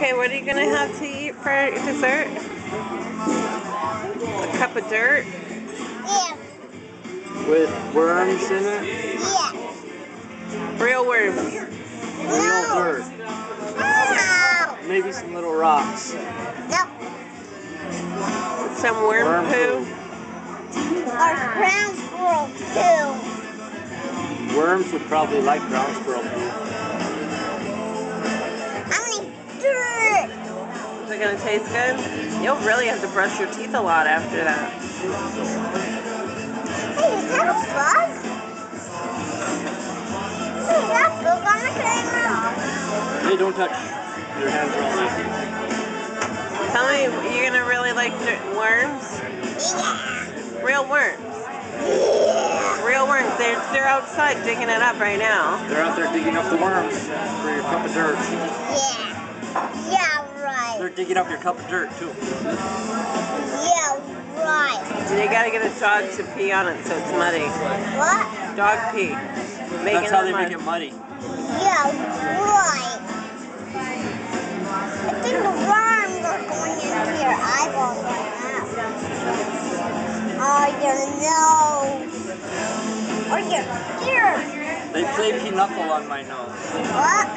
Okay, what are you gonna have to eat for dessert? A cup of dirt? Yeah. With worms in it? Yeah. Real worms. Real dirt. No. Maybe some little rocks. No. Some worm poo? Or ground squirrel poo. Worms would probably like ground squirrel poo. I'm gonna eat dirt. Is it gonna taste good? You'll really have to brush your teeth a lot after that. Hey, is that a bug? Hey, is that a bug on the camera? Hey, don't touch. Your hands are all nasty. Tell me, you're gonna really like worms? Yeah. Real worms. Yeah. Real worms. They're outside digging it up right now. They're out there digging up the worms for your cup of dirt. Yeah. Yeah, right. They're digging up your cup of dirt, too. Yeah, right. You gotta get a dog to pee on it so it's muddy. What? Dog pee. That's how they make it muddy. Yeah, right. I think the worms are going into your eyeballs right now. Or your nose. Or your ear. They play pinochle on my nose. What?